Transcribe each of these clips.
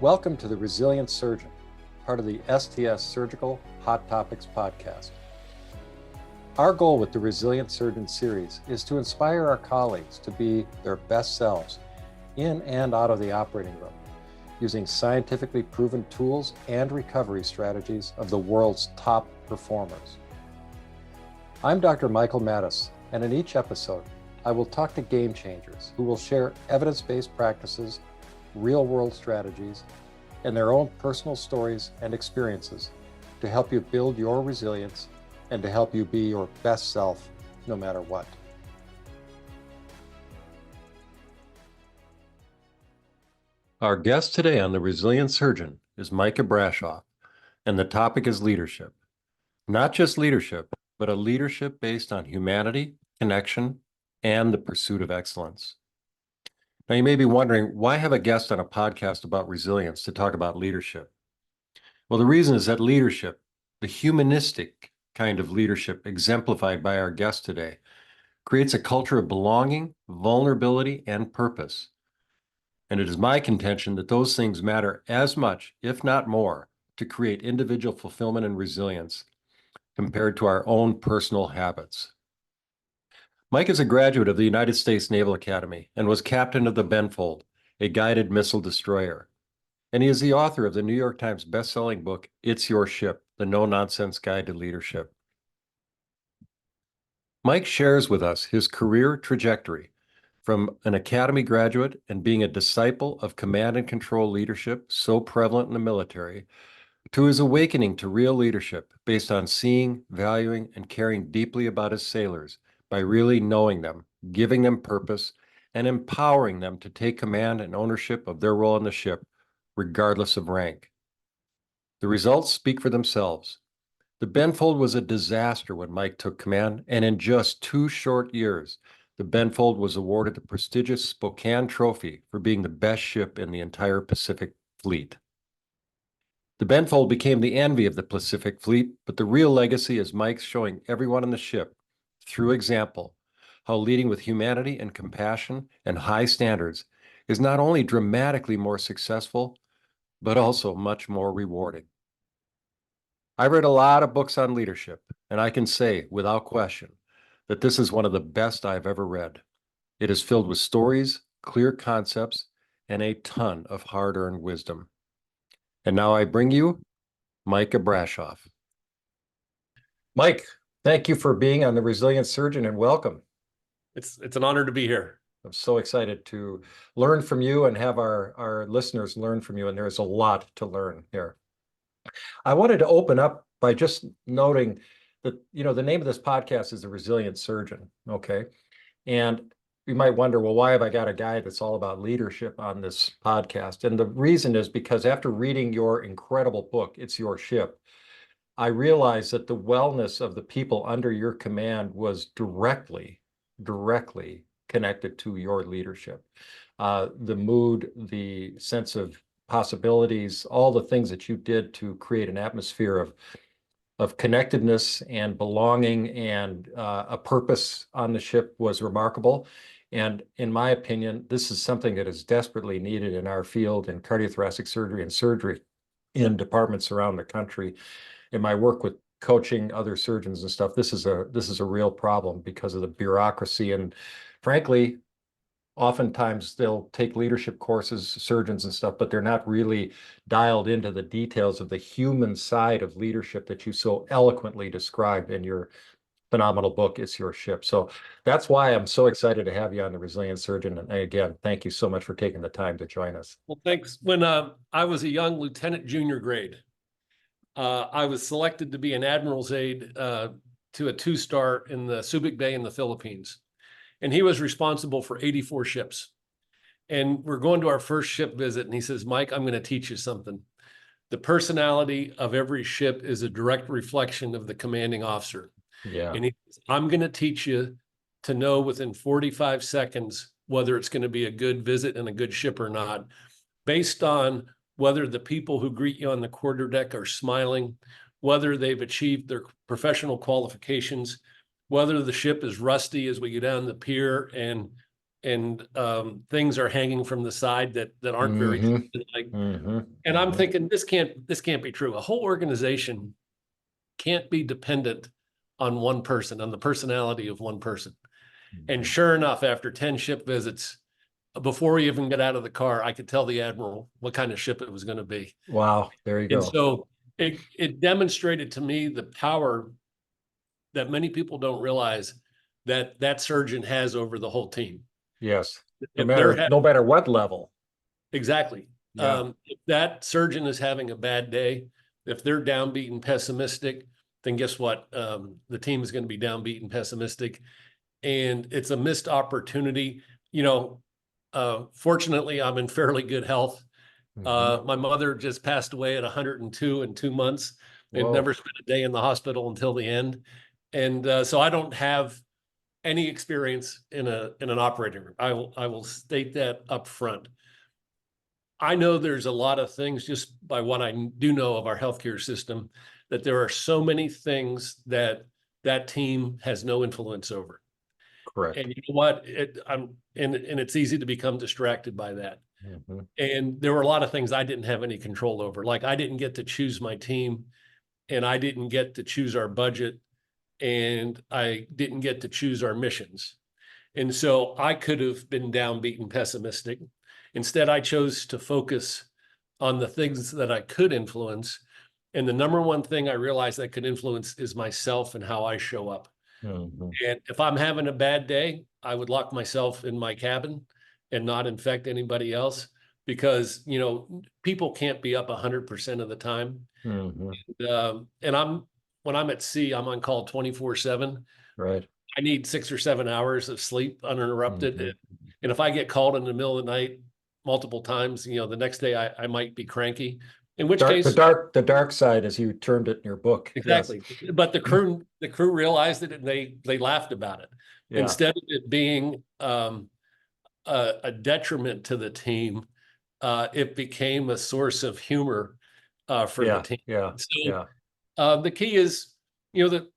Welcome to the Resilient Surgeon, part of the STS Surgical Hot Topics podcast. Our goal with the Resilient Surgeon series is to inspire our colleagues to be their best selves in and out of the operating room, using scientifically proven tools and recovery strategies of the world's top performers. I'm Dr. Michael Maddaus, and in each episode, I will talk to game changers who will share evidence-based practices, real-world strategies, and their own personal stories and experiences to help you build your resilience and to help you be your best self no matter what. Our guest today on The Resilient Surgeon is Mike Abrashoff, and the topic is leadership. Not just leadership, but a leadership based on humanity, connection, and the pursuit of excellence. Now, you may be wondering, why have a guest on a podcast about resilience to talk about leadership? Well, the reason is that leadership, the humanistic kind of leadership exemplified by our guest today, creates a culture of belonging, vulnerability, and purpose. And it is my contention that those things matter as much, if not more, to create individual fulfillment and resilience compared to our own personal habits. Mike is a graduate of the United States Naval Academy and was captain of the Benfold, a guided missile destroyer. And he is the author of the New York Times bestselling book, It's Your Ship, The No-Nonsense Guide to Leadership. Mike shares with us his career trajectory from an academy graduate and being a disciple of command and control leadership so prevalent in the military, to his awakening to real leadership based on seeing, valuing, and caring deeply about his sailors by really knowing them, giving them purpose, and empowering them to take command and ownership of their role in the ship, regardless of rank. The results speak for themselves. The Benfold was a disaster when Mike took command, and in just 2 short years, the Benfold was awarded the prestigious Spokane Trophy for being the best ship in the entire Pacific Fleet. The Benfold became the envy of the Pacific Fleet, but the real legacy is Mike's showing everyone on the ship, through example, how leading with humanity and compassion and high standards is not only dramatically more successful, but also much more rewarding. I've read a lot of books on leadership, and I can say, without question, that this is one of the best I've ever read. It is filled with stories, clear concepts, and a ton of hard-earned wisdom. And now I bring you Mike Abrashoff. Mike, thank you for being on The Resilient Surgeon, and welcome. It's an honor to be here. I'm so excited to learn from you and have our listeners learn from you, and there's a lot to learn here. I wanted to open up by just noting that, the name of this podcast is The Resilient Surgeon, okay? And you might wonder, well, why have I got a guy that's all about leadership on this podcast? And the reason is because after reading your incredible book, It's Your Ship, I realized that the wellness of the people under your command was directly connected to your leadership. The mood, the sense of possibilities, all the things that you did to create an atmosphere of connectedness and belonging and a purpose on the ship was remarkable. And in my opinion, this is something that is desperately needed in our field in cardiothoracic surgery and surgery in departments around the country. In my work with coaching other surgeons and stuff, this is a real problem because of the bureaucracy. And frankly, oftentimes they'll take leadership courses, surgeons and stuff, but they're not really dialed into the details of the human side of leadership that you so eloquently described in your phenomenal book, It's Your Ship. So that's why I'm so excited to have you on The Resilient Surgeon. And again, thank you so much for taking the time to join us. Well, thanks. When I was a young lieutenant junior grade, I was selected to be an admiral's aide to a 2-star in the Subic Bay in the Philippines. And he was responsible for 84 ships. And we're going to our first ship visit. And he says, Mike, I'm going to teach you something. The personality of every ship is a direct reflection of the commanding officer. Yeah. And he says, I'm going to teach you to know within 45 seconds whether it's going to be a good visit and a good ship or not, based on whether the people who greet you on the quarterdeck are smiling, whether they've achieved their professional qualifications, whether the ship is rusty as we go down the pier and and things are hanging from the side that aren't very Mm-hmm. like. Mm-hmm. And I'm Mm-hmm. thinking this can't be true. A whole organization can't be dependent on one person, on the personality of one person. And sure enough, after 10 ship visits, before we even got out of the car, I could tell the admiral what kind of ship it was going to be. Wow, there you And go. so it demonstrated to me the power that many people don't realize that that surgeon has over the whole team. Yes. No If they're matter no matter what level. exactly, Yeah. if that surgeon is having a bad day, if they're downbeat and pessimistic, then guess what? The team is going to be downbeat and pessimistic, and it's a missed opportunity. You know, fortunately, I'm in fairly good health. Mm-hmm. My mother just passed away at 102 in 2 months and Whoa. never spent a day in the hospital until the end. And so I don't have any experience in an operating room. I will state that up front. I know there's a lot of things just by what I do know of our healthcare system, that there are so many things that that team has no influence over. Correct. And you know what? And it's easy to become distracted by that. Mm-hmm. And there were a lot of things I didn't have any control over. Like I didn't get to choose my team, and I didn't get to choose our budget, and I didn't get to choose our missions. And so I could have been downbeat and pessimistic. Instead, I chose to focus on the things that I could influence. And the number one thing I realized I could influence is myself and how I show up. Mm-hmm. And if I'm having a bad day, I would lock myself in my cabin and not infect anybody else, because, you know, people can't be up 100% of the time. Mm-hmm. And when I'm at sea, I'm on call 24/7. Right. I need 6 or 7 hours of sleep uninterrupted. Mm-hmm. And if I get called in the middle of the night multiple times, you know, the next day I might be cranky, in which Dark, case, the dark side, as you termed it in your book. Yes. exactly. But the crew realized it, and they laughed about it. Yeah. Instead of it being a detriment to the team, it became a source of humor for the Yeah. team. Yeah. So Yeah. the key is, you know,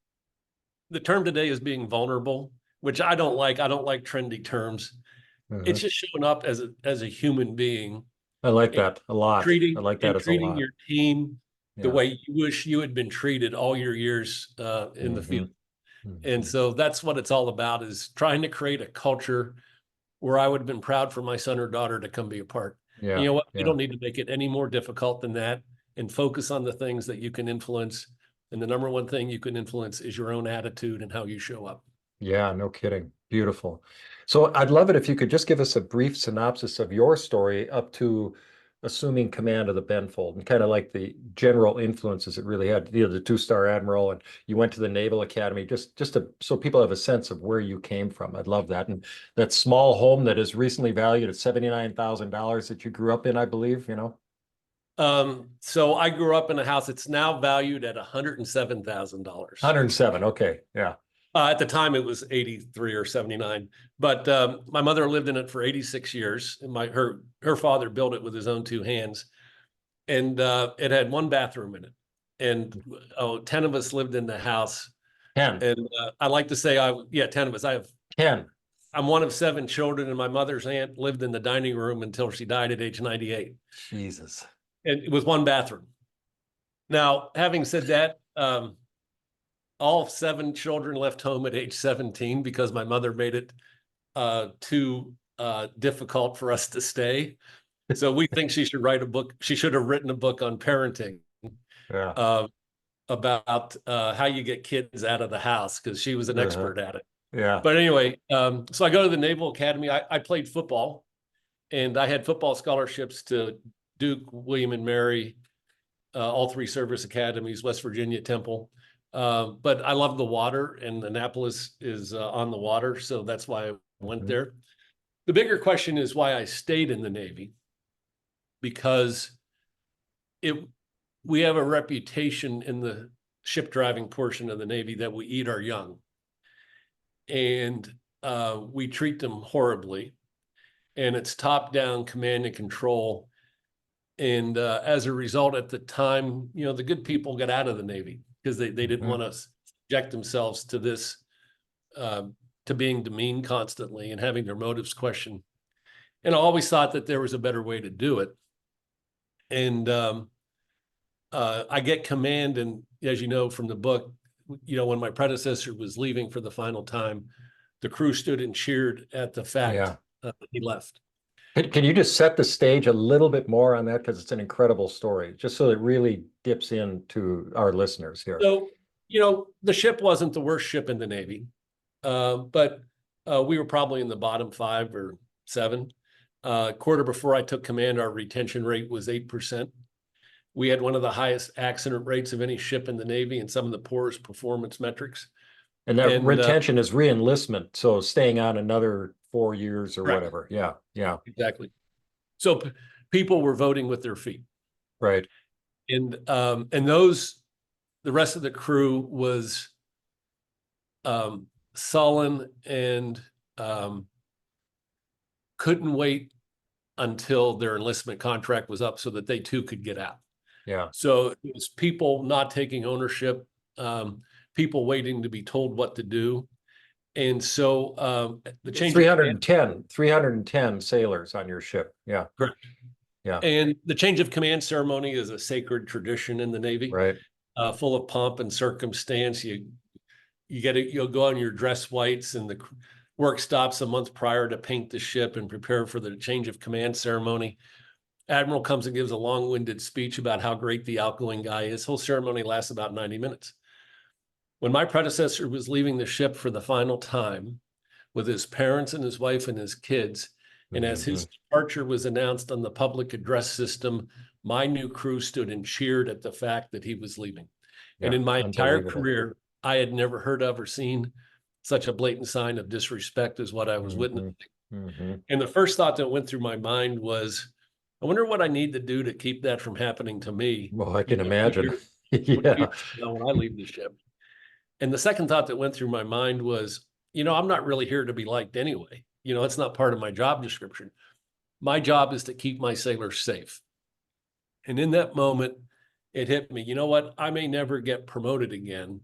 the term today is being vulnerable, which I don't like. I don't like trendy terms. It's Mm-hmm. just showing up as a human being I like and that a lot. I treating like that and as a treating lot. your team the Yeah. way you wish you had been treated all your years in the Mm-hmm. field. And Mm-hmm. so that's what it's all about, is trying to create a culture where I would have been proud for my son or daughter to come be a part. And Yeah. you know what? You Yeah. don't need to make it any more difficult than that, and focus on the things that you can influence. And the number one thing you can influence is your own attitude and how you show up. Yeah, no kidding. Beautiful. So I'd love it if you could just give us a brief synopsis of your story up to assuming command of the Benfold, and kind of like the general influences it really had. You know, the two-star admiral, and you went to the Naval Academy, so people have a sense of where you came from. I'd love that. And that small home that is recently valued at $79,000 that you grew up in, I believe, you know? So I grew up in a house that's now valued at $107,000. 107. Okay. Yeah. At the time, it was 83 or 79. But my mother lived in it for 86 years. And her father built it with his own two hands. And it had one bathroom in it. And 10 of us lived in the house. 10. And I like to say, 10 of us. 10. I'm one of 7 children, and my mother's aunt lived in the dining room until she died at age 98. Jesus. And it was one bathroom. Now, having said that, all 7 children left home at age 17 because my mother made it too difficult for us to stay. So we think she should write a book. She should have written a book on parenting, Yeah. uh, about how you get kids out of the house, because she was an Uh-huh. expert at it. Yeah. But anyway, so I go to the Naval Academy. I played football, and I had football scholarships to Duke, William and Mary, all 3 service academies, West Virginia, Temple. But I love the water, and Annapolis is on the water, so that's why I went Mhm. there. The bigger question is why I stayed in the Navy, because we have a reputation in the ship driving portion of the Navy that we eat our young, and we treat them horribly, and it's top down command and control. And as a result, at the time, you know, the good people got out of the Navy because they didn't Mhm. want to subject themselves to this to being demeaned constantly and having their motives questioned. And I always thought that there was a better way to do it. And I get command, and as you know from the book, when my predecessor was leaving for the final time, the crew stood and cheered at the fact he left. Can you just set the stage a little bit more on that? Because it's an incredible story, just so it really dips into our listeners here. So, the ship wasn't the worst ship in the Navy, but we were probably in the bottom 5 or 7. Quarter before I took command, our retention rate was 8%. We had one of the highest accident rates of any ship in the Navy and some of the poorest performance metrics. And that retention is re-enlistment, so staying on another 4 years or correct. whatever. Yeah. Exactly. So people were voting with their feet. Right. And the rest of the crew was sullen and couldn't wait until their enlistment contract was up so that they too could get out. Yeah. So it was people not taking ownership, people waiting to be told what to do. And so the change 310 sailors on your ship. Yeah. Correct. Yeah. And the change of command ceremony is a sacred tradition in the Navy, right? Full of pomp and circumstance. You'll go on your dress whites, and the work stops a month prior to paint the ship and prepare for the change of command ceremony. Admiral comes and gives a long-winded speech about how great the outgoing guy is. Whole ceremony lasts about 90 minutes. When my predecessor was leaving the ship for the final time with his parents and his wife and his kids, and as his departure was announced on the public address system, my new crew stood and cheered at the fact that he was leaving. And in my entire career, I had never heard of or seen such a blatant sign of disrespect as what I was witnessing. And the first thought that went through my mind was, I wonder what I need to do to keep that from happening to me. Well, I can imagine. Yeah. When I leave the ship. And the second thought that went through my mind was, I'm not really here to be liked anyway. It's not part of my job description. My job is to keep my sailors safe. And in that moment, it hit me, you know what? I may never get promoted again,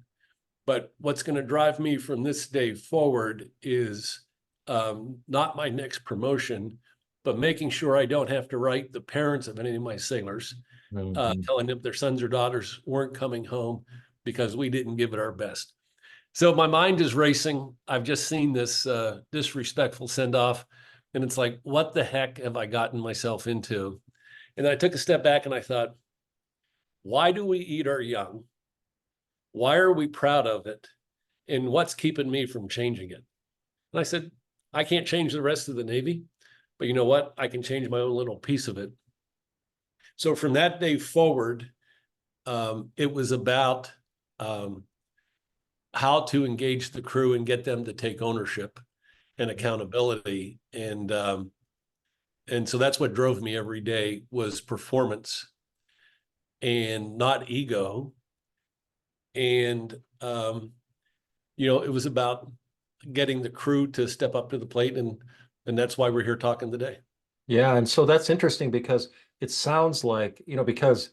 but what's going to drive me from this day forward is not my next promotion, but making sure I don't have to write the parents of any of my sailors, telling them their sons or daughters weren't coming home because we didn't give it our best. So my mind is racing. I've just seen this disrespectful send-off, and it's like, what the heck have I gotten myself into? And I took a step back and I thought, why do we eat our young? Why are we proud of it? And what's keeping me from changing it? And I said, I can't change the rest of the Navy, but you know what? I can change my own little piece of it. So from that day forward, it was about how to engage the crew and get them to take ownership and accountability. And so that's what drove me every day, was performance and not ego. And, it was about getting the crew to step up to the plate. And that's why we're here talking today. Yeah. And so that's interesting because it sounds like, because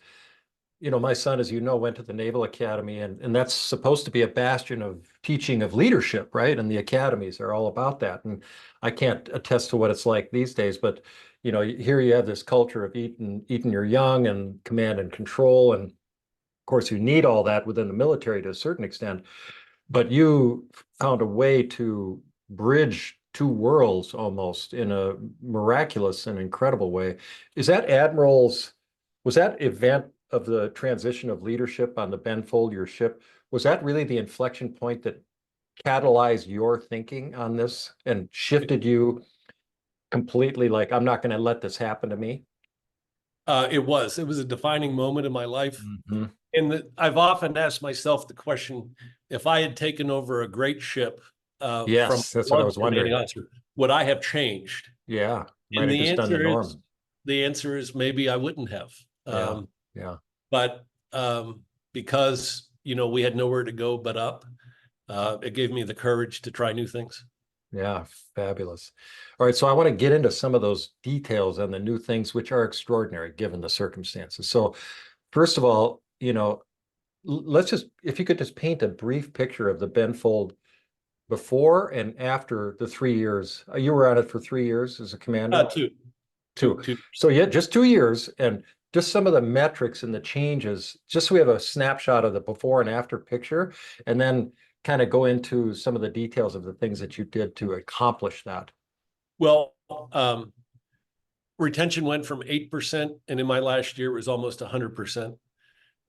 my son, as you know, went to the Naval Academy, and that's supposed to be a bastion of teaching of leadership, right? And the academies are all about that. And I can't attest to what it's like these days, but here you have this culture of eating your young and command and control. And of course, you need all that within the military to a certain extent, but you found a way to bridge two worlds almost in a miraculous and incredible way. Was that event of the transition of leadership on the Benfold, your ship, was that really the inflection point that catalyzed your thinking on this and shifted you completely, like, I'm not going to let this happen to me? It was a defining moment in my life. And I've often asked myself the question, if I had taken over a great ship, yes, that's what I was wondering. Would I have changed? Yeah. And the answer is maybe I wouldn't have. Yeah. But because, we had nowhere to go but up, it gave me the courage to try new things. Yeah, fabulous. All right, so I want to get into some of those details and the new things, which are extraordinary given the circumstances. So first of all, if you could just paint a brief picture of the Benfold before and after the 3 years. You were on it for 3 years as a commander? Two, Two. two. So yeah, just 2 years, and just some of the metrics and the changes, just so we have a snapshot of the before and after picture, and then kind of go into some of the details of the things that you did to accomplish that. Well, retention went from 8%, and in my last year it was almost 100%.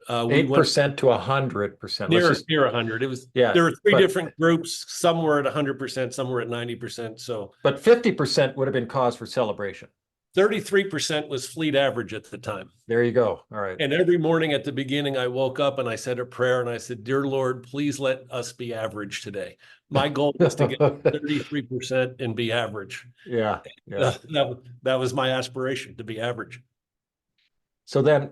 We went 8% to 100%. Let's near just, 100. It was yeah, there were three but different groups. Some were at 100%, some were at 90%. So but 50% would have been cause for celebration. 33% was fleet average at the time. There you go. All right. And every morning at the beginning, I woke up and I said a prayer and I said, "Dear Lord, please let us be average today." My goal was to get 33% and be average. Yeah, yeah. That was my aspiration, to be average. So then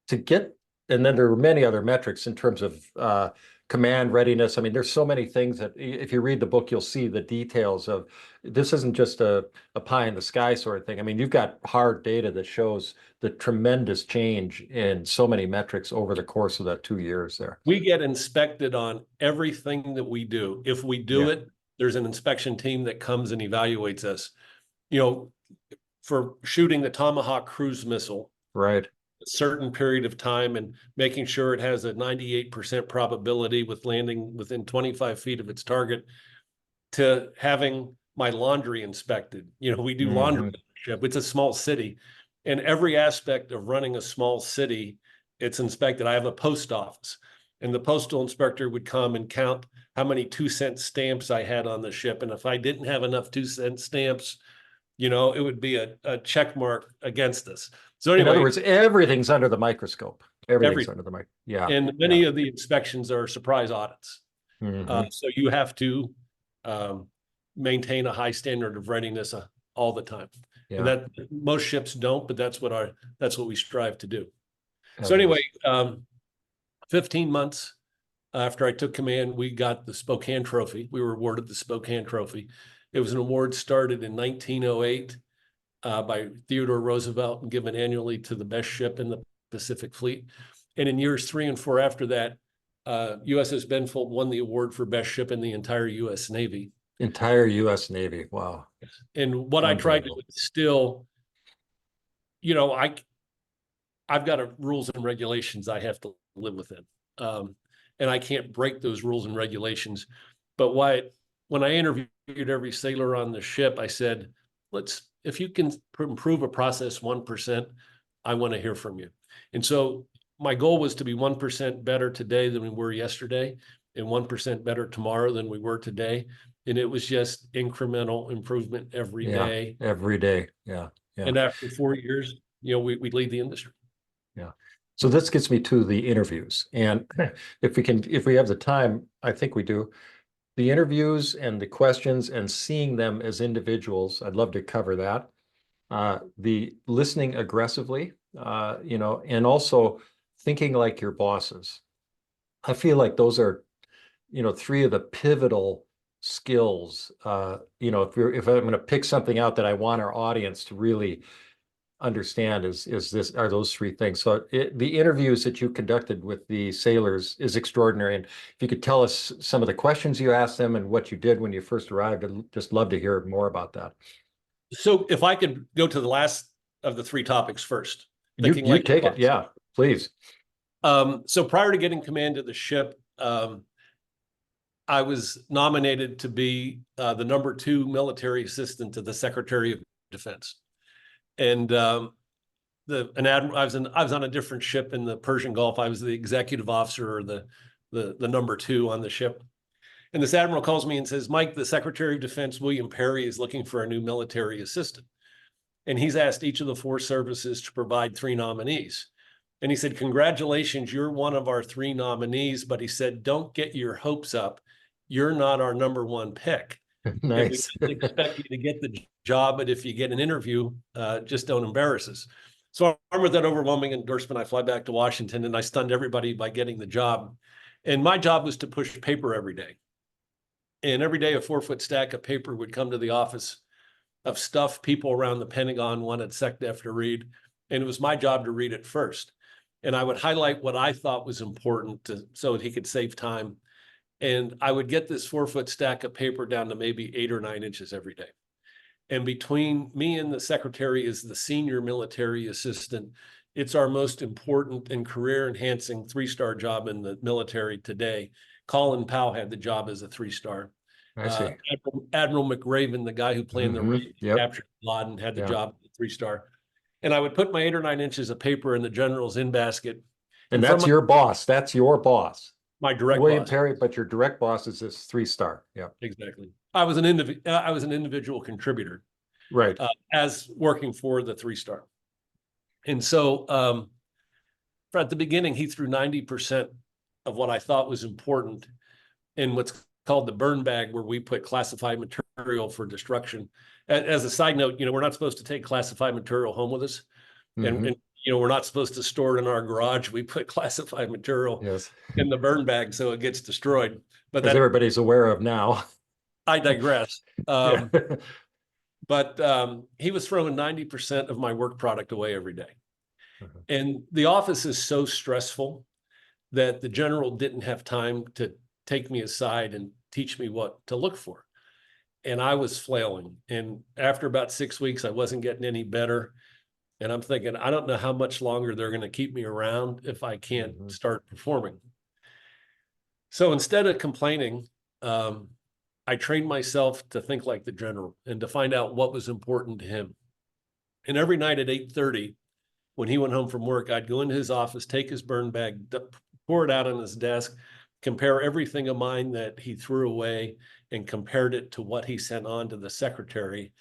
to get, and then there were many other metrics in terms of command readiness. I mean, there's so many things that if you read the book, you'll see the details of, this isn't just a pie in the sky sort of thing. I mean, you've got hard data that shows the tremendous change in so many metrics over the course of that 2 years there. We get inspected on everything that we do. If we do it, there's an inspection team that comes and evaluates us. You know, for shooting the Tomahawk cruise missile, Right. a certain period of time and making sure it has a 98% probability with landing within 25 feet of its target, to having my laundry inspected. You know, we do laundry. It's a small city, and every aspect of running a small city, it's inspected. I have a post office, and the postal inspector would come and count how many 2-cent stamps I had on the ship. And if I didn't have enough 2-cent stamps, you know, it would be a check mark against us. So anyway, in other words, everything's under the microscope. Everything's under the mic. Yeah. And many of the inspections are surprise audits. So you have to maintain a high standard of readiness all the time. Yeah. And that most ships don't, but that's what we strive to do. So anyway, 15 months after I took command, we got the Spokane Trophy. We were awarded the Spokane Trophy. It was an award started in 1908 by Theodore Roosevelt and given annually to the best ship in the Pacific Fleet. And in years 3 and 4 after that, USS Benfold won the award for best ship in the entire U.S. Navy. Entire U.S. Navy. Wow. And what I tried to instill, you know, I've got rules and regulations I have to live within. And I can't break those rules and regulations. But when I interviewed every sailor on the ship, I said, if you can improve a process 1%, I want to hear from you. And so my goal was to be 1% better today than we were yesterday, and 1% better tomorrow than we were today. And it was just incremental improvement every day. Every day. Yeah. Yeah. And after 4 years, you know, we lead the industry. Yeah. So this gets me to the interviews. And if we have the time, I think we do, the interviews and the questions and seeing them as individuals, I'd love to cover that. The listening aggressively, you know, and also thinking like your bosses. I feel like those are, you know, 3 of the pivotal skills. You know, if I'm going to pick something out that I want our audience to really understand are those 3 things. So the interviews that you conducted with the sailors is extraordinary. And if you could tell us some of the questions you asked them and what you did when you first arrived, I'd just love to hear more about that. So if I could go to the last of the 3 topics first. You take it. Yeah, please. So prior to getting command of the ship, I was nominated to be the #2 military assistant to the Secretary of Defense. And I was on a different ship in the Persian Gulf. I was the executive officer, or the #2 on the ship. And this admiral calls me and says, "Mike, the Secretary of Defense, William Perry, is looking for a new military assistant. And he's asked each of the 4 services to provide 3 nominees." And he said, "Congratulations, you're one of our 3 nominees." But he said, "Don't get your hopes up. You're not our #1 pick. Nice. And we expect you to get the job, but if you get an interview, just don't embarrass us." So armed with that overwhelming endorsement, I fly back to Washington, and I stunned everybody by getting the job. And my job was to push paper every day. And every day a 4-foot stack of paper would come to the office of stuff people around the Pentagon wanted SecDef to read. And it was my job to read it first. And I would highlight what I thought was important so that he could save time. And I would get this 4-foot stack of paper down to maybe 8 or 9 inches every day. And between me and the secretary is the senior military assistant. It's our most important and career enhancing 3-star job in the military today. Colin Powell had the job as a 3-star. I see. Admiral McRaven, the guy who planned the raid, Yep. captured Bin Laden, had the Yeah. job as a 3-star. And I would put my 8 or 9 inches of paper in the general's in basket. And that's your boss. That's your boss. My direct William boss. Perry, but your direct boss is this 3-star. Yeah. Exactly. I was an individual contributor. Right. As working for the 3-star. And so at the beginning, he threw 90% of what I thought was important in what's called the burn bag, where we put classified material for destruction. As a side note, we're not supposed to take classified material home with us. And we're not supposed to store it in our garage. We put classified material in the burn bag so it gets destroyed. But as everybody's aware of now. I digress. But he was throwing 90% of my work product away every day. And the office is so stressful that the general didn't have time to take me aside and teach me what to look for. And I was flailing. And after about 6 weeks, I wasn't getting any better. And I'm thinking, I don't know how much longer they're going to keep me around if I can't start performing. So instead of complaining, I trained myself to think like the general and to find out what was important to him. And every night at 8:30, when he went home from work, I'd go into his office, take his burn bag, pour it out on his desk, compare everything of mine that he threw away and compared it to what he sent on to the secretary.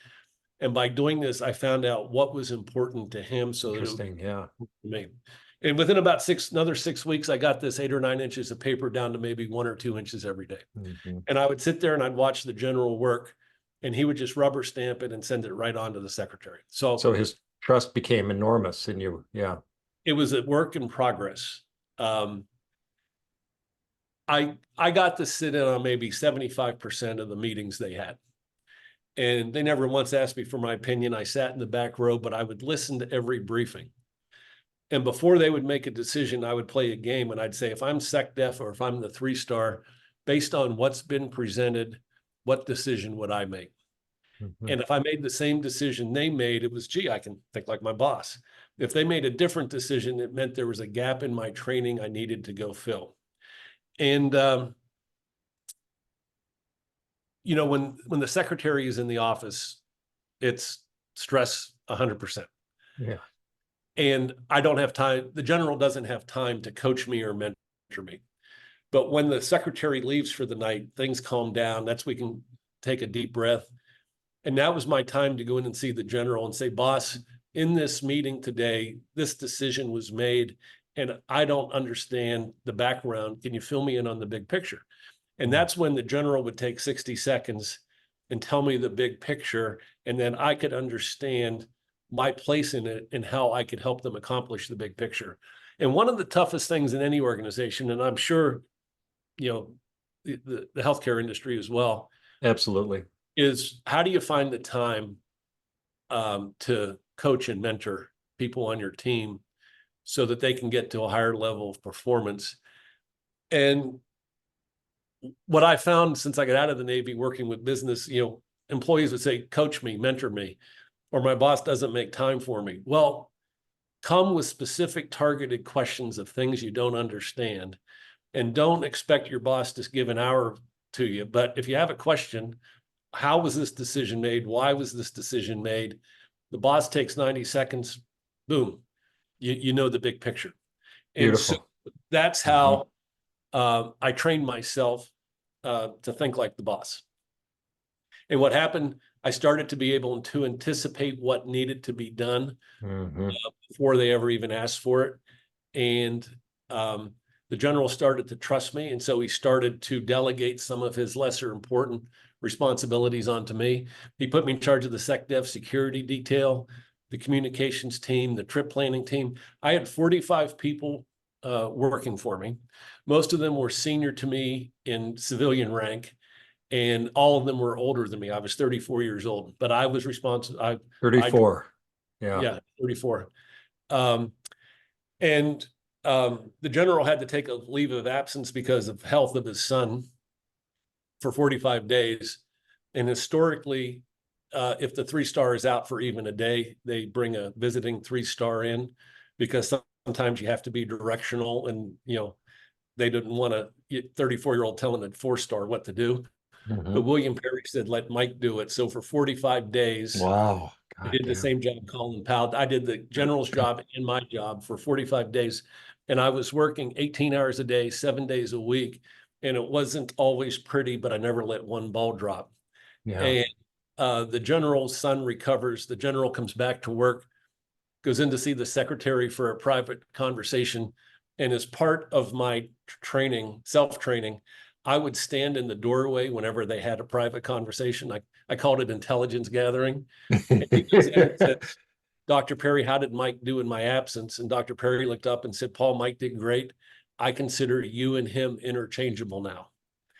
And by doing this, I found out what was important to him. So Interesting, yeah. Me. And within about another 6 weeks, I got this 8 or 9 inches of paper down to maybe 1 or 2 inches every day. And I would sit there and I'd watch the general work, and he would just rubber stamp it and send it right on to the secretary. So his trust became enormous in you. Yeah. It was a work in progress. I got to sit in on maybe 75% of the meetings they had. And they never once asked me for my opinion. I sat in the back row, but I would listen to every briefing. And before they would make a decision, I would play a game, and I'd say, if I'm SecDef or if I'm the 3-star, based on what's been presented, what decision would I make? And if I made the same decision they made, it was, gee, I can think like my boss. If they made a different decision, it meant there was a gap in my training I needed to go fill. And, when the secretary is in the office, it's stress 100%. Yeah. And I don't have time. The general doesn't have time to coach me or mentor me. But when the secretary leaves for the night, things calm down. That's when we can take a deep breath. And that was my time to go in and see the general and say, boss, in this meeting today, this decision was made, and I don't understand the background. Can you fill me in on the big picture? And that's when the general would take 60 seconds and tell me the big picture. And then I could understand my place in it and how I could help them accomplish the big picture. And one of the toughest things in any organization, and I'm sure, the healthcare industry as well. Absolutely. Is how do you find the time to coach and mentor people on your team so that they can get to a higher level of performance? And what I found since I got out of the Navy working with business, employees would say, coach me, mentor me, or my boss doesn't make time for me. Well, come with specific targeted questions of things you don't understand, and don't expect your boss to give an hour to you. But if you have a question, how was this decision made? Why was this decision made? The boss takes 90 seconds, boom, you know the big picture. And beautiful. So that's how I trained myself to think like the boss. And what happened, I started to be able to anticipate what needed to be done before they ever even asked for it. And the general started to trust me. And so he started to delegate some of his lesser important responsibilities onto me. He put me in charge of the SecDef security detail, the communications team, the trip planning team. I had 45 people working for me. Most of them were senior to me in civilian rank, and all of them were older than me. I was 34 years old, but I was responsible. 34. Yeah, 34. The general had to take a leave of absence because of health of his son. for 45 days. And historically, if the 3-star is out for even a day, they bring a visiting 3-star in, because sometimes you have to be directional, and they didn't want a 34-year-old telling a 4-star what to do. But William Perry said, let Mike do it. So for 45 days, Wow. I God did the damn. same job Colin Powell. I did the general's job and my job for 45 days. And I was working 18 hours a day, 7 days a week. And it wasn't always pretty, but I never let one ball drop. Yeah. And the general's son recovers. The general comes back to work, goes in to see the secretary for a private conversation. And as part of my training, self-training, I would stand in the doorway whenever they had a private conversation. I called it intelligence gathering. And he goes in and said, Dr. Perry, how did Mike do in my absence? And Dr. Perry looked up and said, Paul, Mike did great. I consider you and him interchangeable now.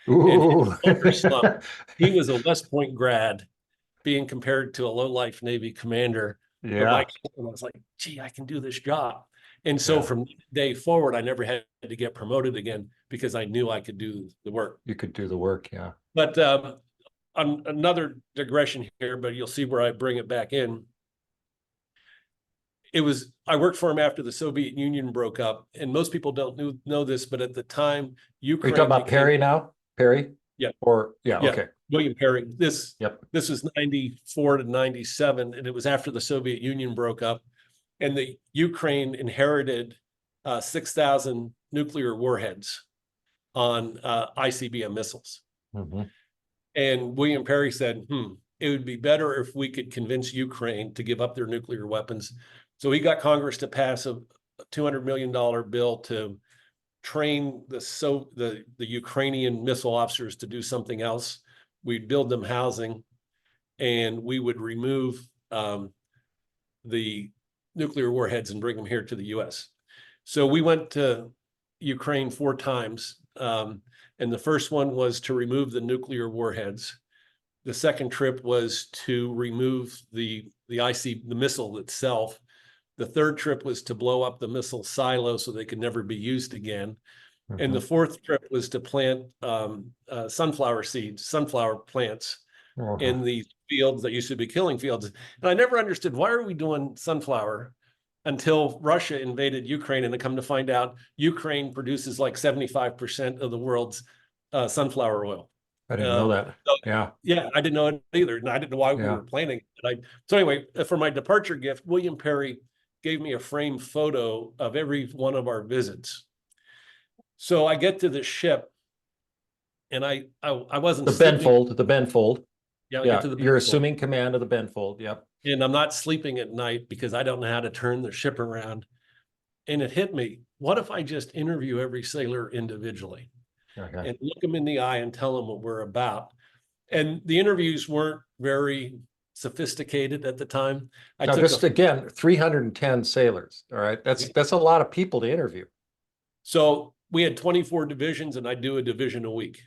And his Ooh. shoulder slumped. He was a West Point grad being compared to a low-life Navy commander. But Yeah. Mike, I was like, gee, I can do this job. And so Yeah. from that day forward, I never had to get promoted again, because I knew I could do the work. You could do the work. Yeah. But on another digression here, but you'll see where I bring it back in. I worked for him after the Soviet Union broke up, and most people don't know this, but at the time, Are you Ukraine talking about became, Perry now? Perry? Yeah. Or yeah. Yeah, Okay. William Perry. Yep. This was 94 to 97, and it was after the Soviet Union broke up, and the Ukraine inherited 6,000 nuclear warheads on ICBM missiles. And William Perry said, it would be better if we could convince Ukraine to give up their nuclear weapons. So he got Congress to pass a $200 million bill to train the Ukrainian missile officers to do something else. We'd build them housing, and we would remove the nuclear warheads and bring them here to the US. So we went to Ukraine 4 times. And the first one was to remove the nuclear warheads. The second trip was to remove the missile itself. The third trip was to blow up the missile silo so they could never be used again. And the fourth trip was to plant sunflower plants in the fields that used to be killing fields. And I never understood, why are we doing sunflower until Russia invaded Ukraine, and I come to find out Ukraine produces like 75% of the world's sunflower oil. I didn't know that. Yeah. Yeah, I didn't know it either. And I didn't know why we Yeah. were planning it. So anyway, for my departure gift, William Perry gave me a framed photo of every one of our visits. So I get to the ship, and I wasn't The sleeping. Benfold, the Benfold. Yeah, I Yeah. get to the You're Benfold. assuming command of the Benfold. Yep. And I'm not sleeping at night because I don't know how to turn the ship around. And it hit me, what if I just interview every sailor individually Okay. and look them in the eye and tell them what we're about? And the interviews weren't very sophisticated at the time. Now, just again, 310 sailors. All right. That's a lot of people to interview. So we had 24 divisions, and I do a division a week.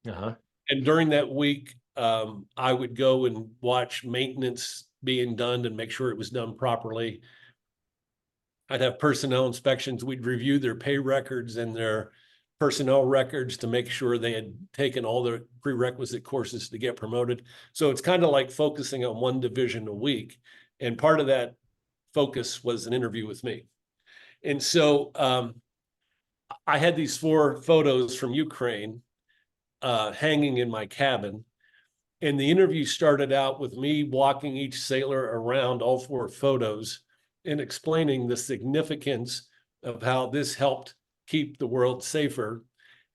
And during that week, I would go and watch maintenance being done and make sure it was done properly. I'd have personnel inspections. We'd review their pay records and their personnel records to make sure they had taken all the prerequisite courses to get promoted. So it's kind of like focusing on one division a week. And part of that focus was an interview with me. And so I had these 4 photos from Ukraine hanging in my cabin. And the interview started out with me walking each sailor around all 4 photos and explaining the significance of how this helped keep the world safer.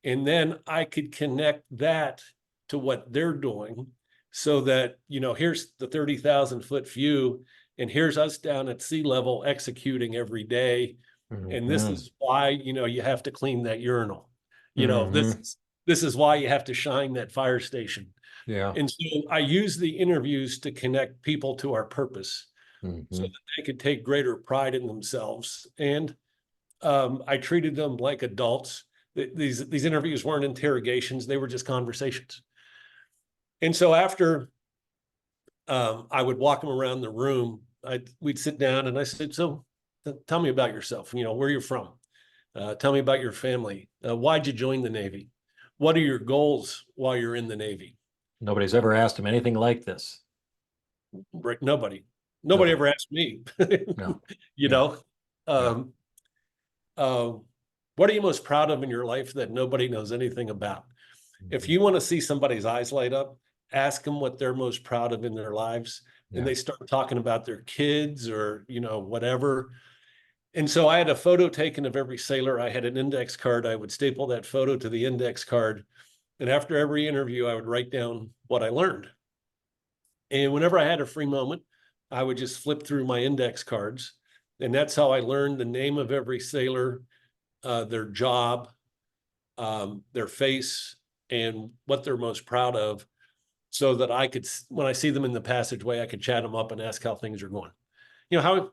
And then I could connect that to what they're doing, so that, here's the 30,000-foot view, and here's us down at sea level executing every day. And this is why, you have to clean that urinal. This is why you have to shine that fire station. Yeah. And so I use the interviews to connect people to our purpose, so that they could take greater pride in themselves. And I treated them like adults. These interviews weren't interrogations. They were just conversations. And so after I would walk them around the room, we'd sit down, and I said, so tell me about yourself, where you're from. Tell me about your family. Why'd you join the Navy? what are your goals while you're in the Navy? Nobody's ever asked him anything like this. Right? Nobody Nobody. ever asked me, No. you Yeah. know, um, uh, what are you most proud of in your life that nobody knows anything about? If you want to see somebody's eyes light up, ask them what they're most proud of in their lives. And Yeah. they start talking about their kids or, whatever. And so I had a photo taken of every sailor. I had an index card. I would staple that photo to the index card. And after every interview, I would write down what I learned. And whenever I had a free moment, I would just flip through my index cards. And that's how I learned the name of every sailor, their job, their face, and what they're most proud of, so that I could, when I see them in the passageway, I could chat them up and ask how things are going. How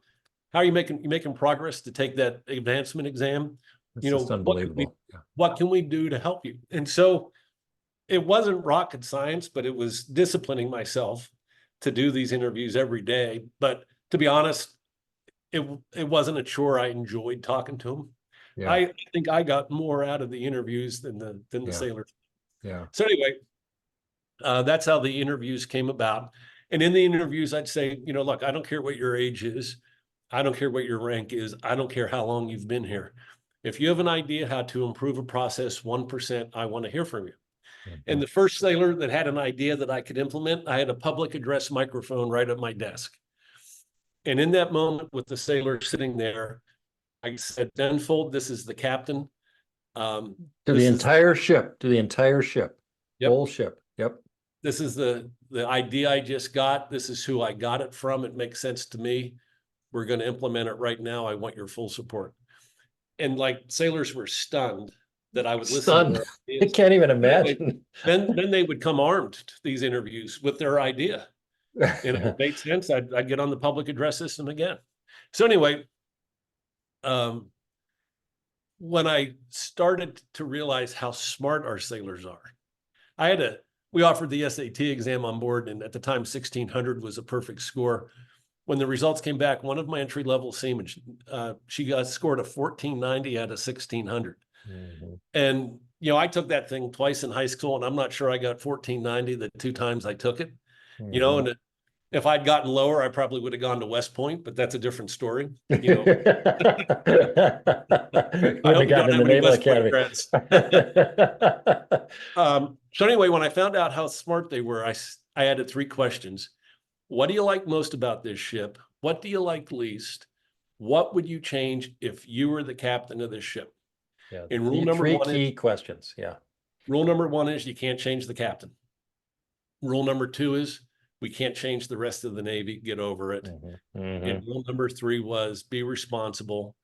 are you making progress to take that advancement exam? It's just unbelievable. What can we do to help you? And so it wasn't rocket science, but it was disciplining myself to do these interviews every day. But to be honest, it wasn't a chore. I enjoyed talking to them. Yeah. I think I got more out of the interviews than the Yeah. sailors. Yeah. So anyway, that's how the interviews came about. And in the interviews, I'd say, look, I don't care what your age is. I don't care what your rank is. I don't care how long you've been here. If you have an idea how to improve a process 1%, I want to hear from you. And the first sailor that had an idea that I could implement, I had a public address microphone right at my desk. And in that moment with the sailor sitting there, I said, Benfold, this is the captain. To the entire ship, Yep. Whole ship. Yep. This is the idea I just got. This is who I got it from. It makes sense to me. We're going to implement it right now. I want your full support. And like sailors were stunned that I would listen. Stunned. I can't even imagine. Then they would come armed to these interviews with their idea. And if it made sense, I'd get on the public address system again. So anyway, when I started to realize how smart our sailors are, we offered the SAT exam on board, and at the time, 1600 was a perfect score. When the results came back, one of my entry-level seamen, she got scored a 1490 out of 1600. Mm-hmm. And, I took that thing twice in high school, and I'm not sure I got 1490 the 2 times I took it. Mm-hmm. And if I'd gotten lower, I probably would have gone to West Point, but that's a different story. I hope you don't have any West Point friends. So anyway, when I found out how smart they were, I added 3 questions. What do you like most about this ship? What do you like least? What would you change if you were the captain of this ship? Yeah, and rule number 1 key questions. Yeah. Rule number 1 is you can't change the captain. Rule number 2 is we can't change the rest of the Navy. Get over it. Mm-hmm. Mm-hmm. And rule number 3 was be responsible.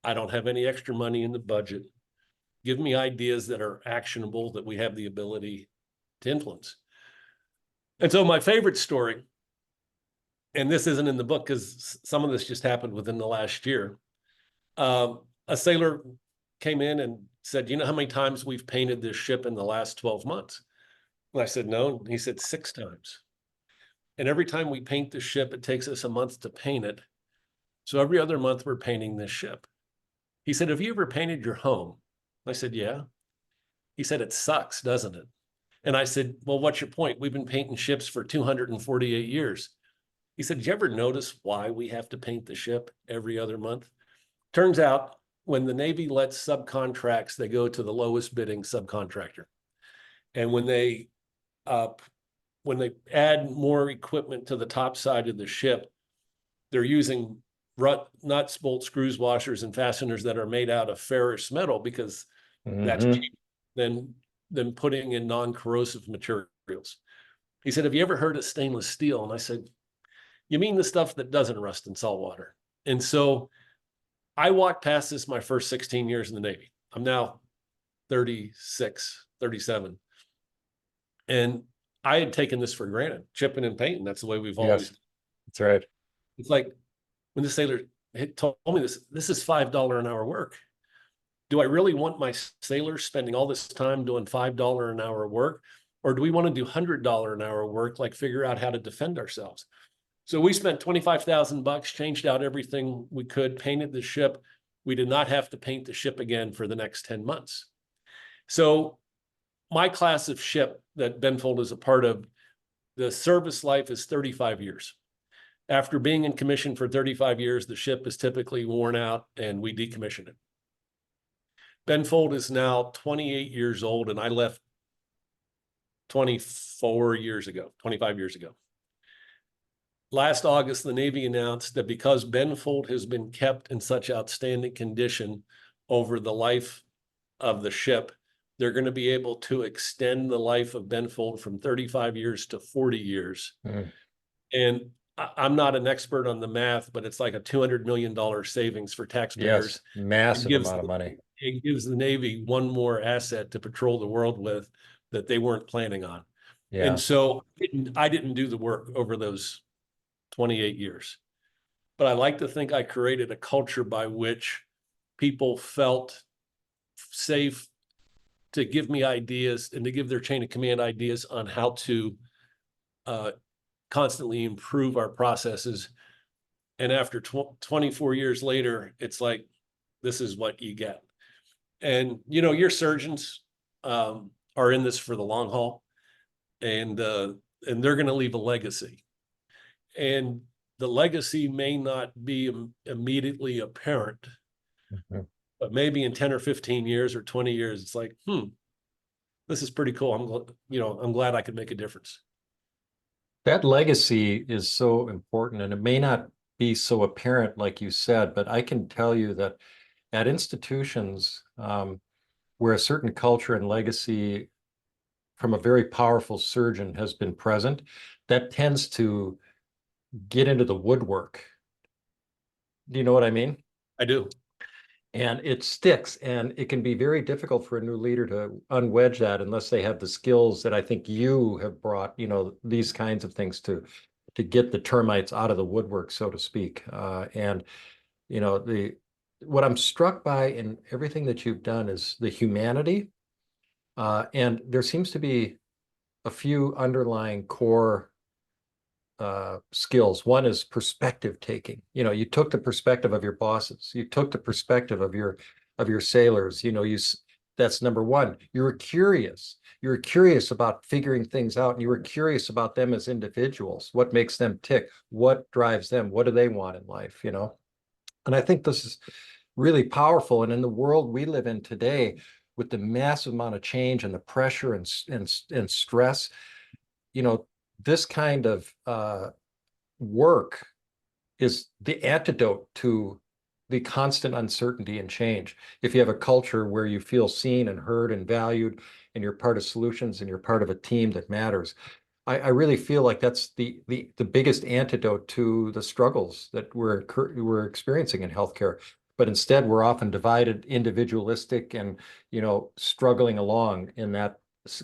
I don't have any extra money in the budget. Give me ideas that are actionable that we have the ability to influence. And so my favorite story, and this isn't in the book because some of this just happened within the last year. A sailor came in and said, you know how many times we've painted this ship in the last 12 months? And I said, no. And he said 6 times. And every time we paint the ship, it takes us a month to paint it. So every other month we're painting this ship. He said, have you ever painted your home? I said, yeah. He said, it sucks, doesn't it? And I said, well, what's your point? We've been painting ships for 248 years. He said, did you ever notice why we have to paint the ship every other month? Turns out when the Navy lets subcontracts, they go to the lowest bidding subcontractor. And when they add more equipment to the top side of the ship, they're using nuts, bolts, screws, washers, and fasteners that are made out of ferrous metal because that's cheaper than putting in non-corrosive materials. He said, have you ever heard of stainless steel? And I said, you mean the stuff that doesn't rust in salt water? And so I walked past this my first 16 years in the Navy. I'm now 36, 37. And I had taken this for granted, chipping and painting. That's the way we've always. Yes, that's right. It's like when the sailor told me this is $5 an hour work. Do I really want my sailors spending all this time doing $5 an hour work? Or do we want to do $100 an hour work, like figure out how to defend ourselves? So we spent $25,000, changed out everything we could, painted the ship. We did not have to paint the ship again for the next 10 months. So my class of ship that Benfold is a part of, the service life is 35 years. After being in commission for 35 years, the ship is typically worn out and we decommission it. Benfold is now 28 years old, and I left 24 years ago, 25 years ago. Last August, the Navy announced that because Benfold has been kept in such outstanding condition over the life of the ship, they're going to be able to extend the life of Benfold from 35 years to 40 years. Mm. And I'm not an expert on the math, but it's like a $200 million savings for taxpayers. Yes, massive amount of money. It gives the Navy one more asset to patrol the world with that they weren't planning on. Yeah. And so I didn't do the work over those 28 years. But I like to think I created a culture by which people felt safe to give me ideas and to give their chain of command ideas on how to constantly improve our processes. And after 24 years later, it's like, this is what you get. And, you know, your surgeons are in this for the long haul, and they're going to leave a legacy. And the legacy may not be immediately apparent, but maybe in 10 or 15 years or 20 years, it's like, this is pretty cool. I'm glad I could make a difference. That legacy is so important, and it may not be so apparent, like you said, but I can tell you that at institutions where a certain culture and legacy from a very powerful surgeon has been present, that tends to get into the woodwork. Do you know what I mean? I do. And it sticks, and it can be very difficult for a new leader to unwedge that unless they have the skills that I think you have brought, you know, these kinds of things to get the termites out of the woodwork, so to speak. And, you know, what I'm struck by in everything that you've done is the humanity. And there seems to be a few underlying core skills. One is perspective taking. You know, you took the perspective of your bosses. You took the perspective of your sailors. You know, that's number one. You were curious. You were curious about figuring things out, and you were curious about them as individuals. What makes them tick? What drives them? What do they want in life? You know, and I think this is really powerful. And in the world we live in today, with the massive amount of change and the pressure and stress, you know, this kind of work is the antidote to the constant uncertainty and change. If you have a culture where you feel seen and heard and valued, and you're part of solutions and you're part of a team that matters, I really feel like that's the biggest antidote to the struggles that we're experiencing in healthcare. But instead, we're often divided, individualistic, and, you know, struggling along in that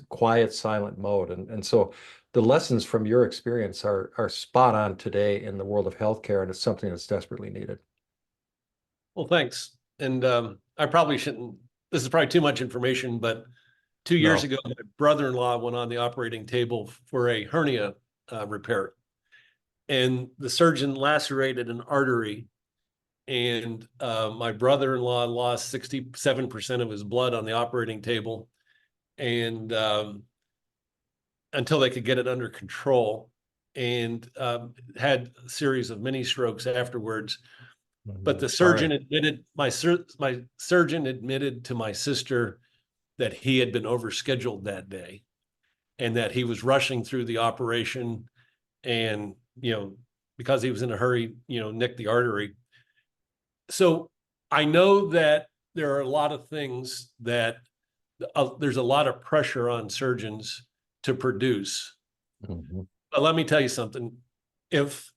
quiet, silent mode. And so the lessons from your experience are spot on today in the world of healthcare, and it's something that's desperately needed. Well, thanks. And I probably shouldn't, this is probably too much information, but 2 years ago, my brother-in-law went on the operating table for a hernia repair. And the surgeon lacerated an artery, and my brother-in-law lost 67% of his blood on the operating table. And until they could get it under control, and had a series of mini strokes afterwards. But the surgeon admitted, my surgeon admitted to my sister that he had been overscheduled that day, and that he was rushing through the operation, and, you know, because he was in a hurry, you know, nicked the artery. So I know that there are a lot of things that there's a lot of pressure on surgeons to produce. But let me tell you something. If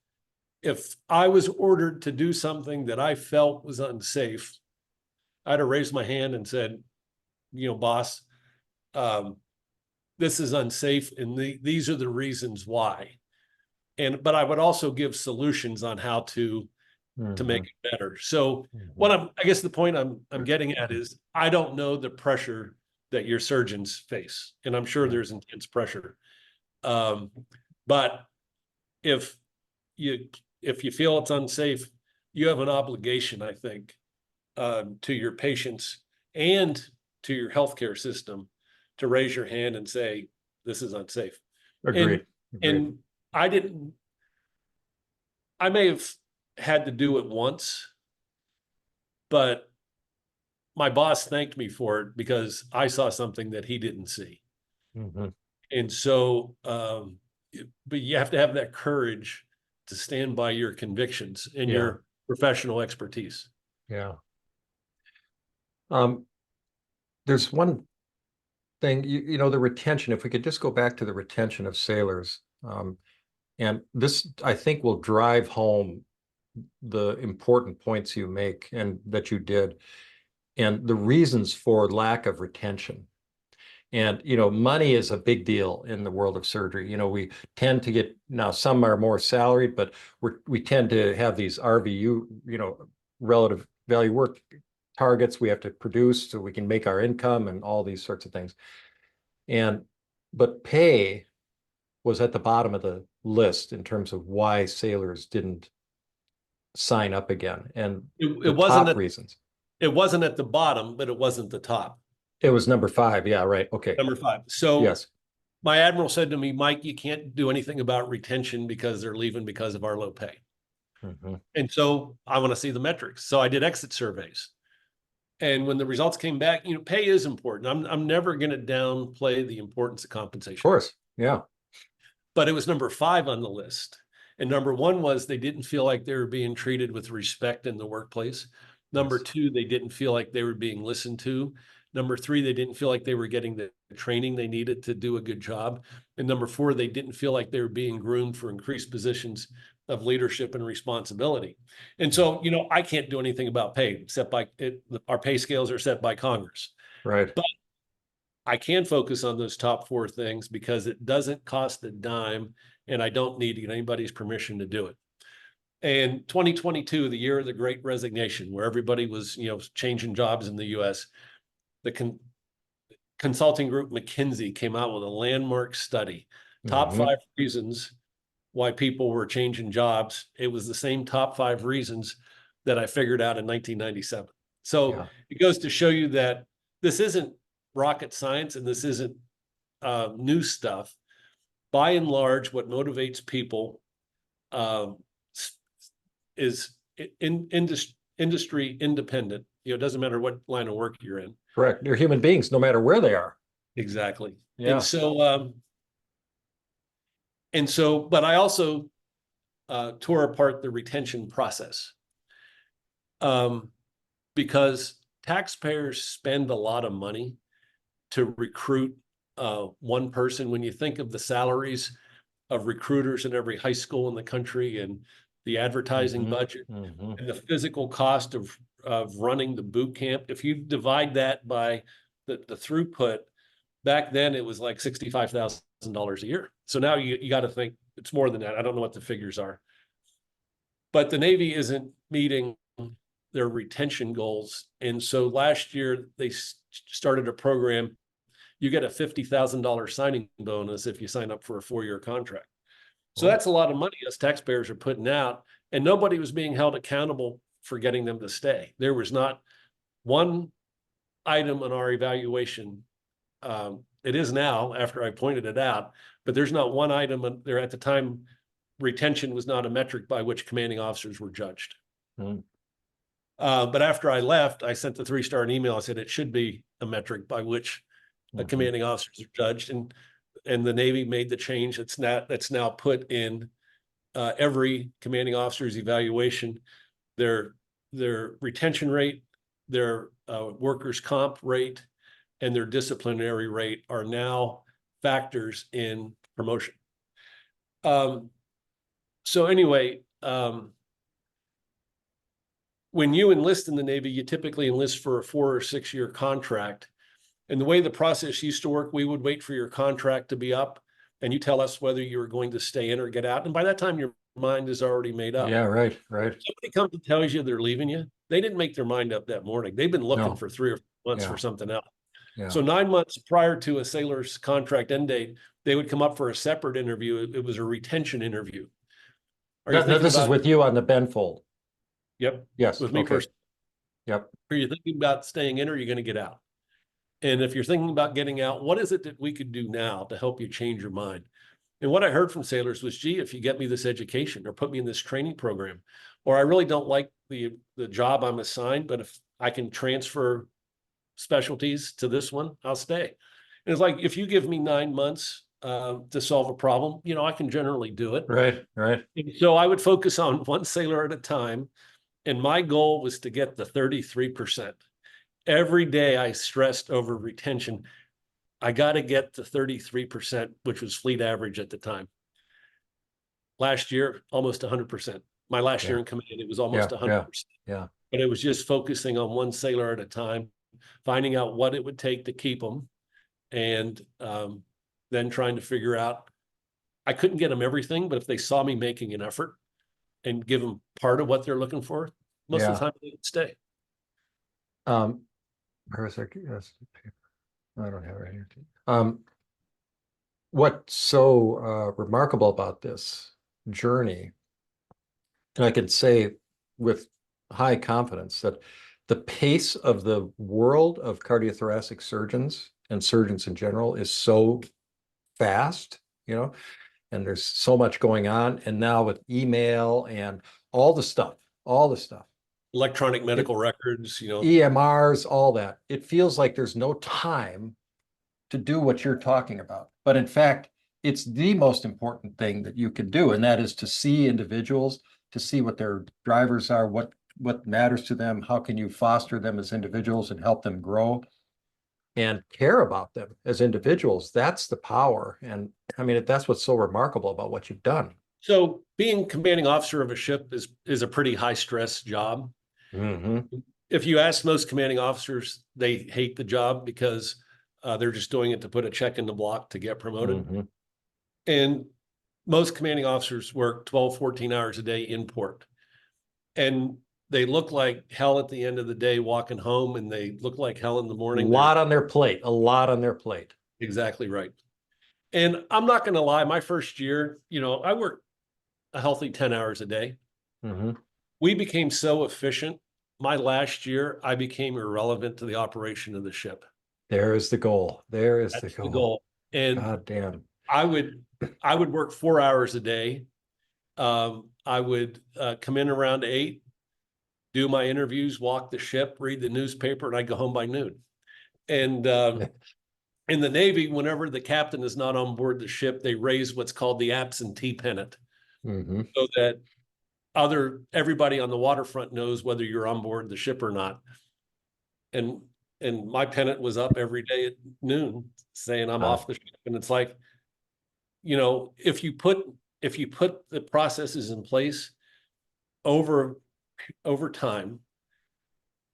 I was ordered to do something that I felt was unsafe, I'd have raised my hand and said, you know, boss, this is unsafe, and these are the reasons why. But I would also give solutions on how to make it better. So I guess the point I'm getting at is, I don't know the pressure that your surgeons face, and I'm sure there's intense pressure. But if you feel it's unsafe, you have an obligation, I think, to your patients and to your healthcare system to raise your hand and say, this is unsafe. Agreed. And I may have had to do it once, but my boss thanked me for it because I saw something that he didn't see. Mm-hmm. And so, but you have to have that courage to stand by your convictions and your professional expertise. Yeah. There's one thing, you know, the retention, if we could just go back to the retention of sailors. And this, I think, will drive home the important points you make and that you did, and the reasons for lack of retention. And, you know, money is a big deal in the world of surgery. You know, we tend to get, now some are more salaried, but we tend to have these RVU, you know, relative value work targets we have to produce so we can make our income and all these sorts of things. But pay was at the bottom of the list in terms of why sailors didn't sign up again, and the top reasons. It wasn't at the bottom, but it wasn't the top. It was number 5. Yeah, right. Okay. Number 5. So yes, my admiral said to me, Mike, you can't do anything about retention because they're leaving because of our low pay. mm-hmm. And so I want to see the metrics. So I did exit surveys. And when the results came back, you know, pay is important. I'm never going to downplay the importance of compensation. Of course. Yeah. But it was number 5 on the list. And number 1 was they didn't feel like they were being treated with respect in the workplace. Number 2, they didn't feel like they were being listened to. Number 3, they didn't feel like they were getting the training they needed to do a good job. And number 4, they didn't feel like they were being groomed for increased positions of leadership and responsibility. And so, you know, I can't do anything about pay set by it. Our pay scales are set by Congress. Right. But I can focus on those top 4 things because it doesn't cost a dime and I don't need to get anybody's permission to do it. And 2022, the year of the Great Resignation, where everybody was, you know, changing jobs in the U.S., the consulting group McKinsey came out with a landmark study, top 5 reasons why people were changing jobs. It was the same top 5 reasons that I figured out in 1997. So it goes to show you that this isn't rocket science and this isn't new stuff. By and large, what motivates people is industry independent. You know, it doesn't matter what line of work you're in. Correct. They're human beings, no matter where they are. Exactly. Yeah. And so, but I also tore apart the retention process because taxpayers spend a lot of money to recruit one person. When you think of the salaries of recruiters in every high school in the country and the advertising budget and the physical cost of running the boot camp, if you divide that by the throughput, back then it was like $65,000 a year. So now you got to think it's more than that. I don't know what the figures are, but the Navy isn't meeting their retention goals. And so last year they started a program. You get a $50,000 signing bonus if you sign up for a 4-year contract. So that's a lot of money us taxpayers are putting out, and nobody was being held accountable for getting them to stay. There was not one item on our evaluation. It is now after I pointed it out, but there's not one item there at the time. Retention was not a metric by which commanding officers were judged. But after I left, I sent the 3-star an email. I said it should be a metric by which commanding officers are judged, and the Navy made the change. That's now put in every commanding officer's evaluation. Their retention rate, their workers' comp rate, and their disciplinary rate are now factors in promotion. So anyway, when you enlist in the Navy, you typically enlist for a 4 or 6 year contract. And the way the process used to work, we would wait for your contract to be up and you tell us whether you were going to stay in or get out. And by that time, your mind is already made up. Yeah, right. Somebody comes and tells you they're leaving you. They didn't make their mind up that morning. They've been looking for 3 or 4 months for something else. Yeah. So 9 months prior to a sailor's contract end date, they would come up for a separate interview. It was a retention interview. This is with you on the Benfold. Yep. Yes. With me personally. Yep. Are you thinking about staying in or are you going to get out? And if you're thinking about getting out, what is it that we could do now to help you change your mind? And what I heard from sailors was, gee, if you get me this education or put me in this training program, or I really don't like the job I'm assigned, but if I can transfer specialties to this one, I'll stay. And it's like, if you give me 9 months to solve a problem, I can generally do it. Right, right. And so I would focus on one sailor at a time. And my goal was to get the 33%. Every day I stressed over retention. I got to get to 33%, which was fleet average at the time. Last year, almost 100%. My last year in command, it was almost 100%. Yeah. But it was just focusing on one sailor at a time, finding out what it would take to keep them, and then trying to figure out. I couldn't get them everything, but if they saw me making an effort and give them part of what they're looking for, most of the time they would stay. Where was our paper? I don't have it right here. What's so remarkable about this journey, and I can say with high confidence that the pace of the world of cardiothoracic surgeons and surgeons in general is so fast, and there's so much going on. And now with email and all the stuff, Electronic medical records, EMRs, all that, it feels like there's no time to do what you're talking about. But in fact, it's the most important thing that you can do. And that is to see individuals, to see what their drivers are, what matters to them, how can you foster them as individuals and help them grow and care about them as individuals. That's the power. And I mean, that's what's so remarkable about what you've done. So being commanding officer of a ship is a pretty high stress job. Mm-hmm. If you ask most commanding officers, they hate the job because they're just doing it to put a check in the block to get promoted. Mm-hmm. And most commanding officers work 12, 14 hours a day in port. And they look like hell at the end of the day walking home, and they look like hell in the morning. A lot on their plate. Exactly right. And I'm not going to lie, my first year, I worked a healthy 10 hours a day. Mm-hmm. We became so efficient. My last year, I became irrelevant to the operation of the ship. There is the goal. That's the goal. And God damn. I would work 4 hours a day. I would come in around 8, do my interviews, walk the ship, read the newspaper, and I'd go home by noon. And in the Navy, whenever the captain is not on board the ship, they raise what's called the absentee pennant, mm-hmm. so that everybody on the waterfront knows whether you're on board the ship or not. And my pennant was up every day at noon saying I'm off the ship. And it's like, if you put the processes in place over time,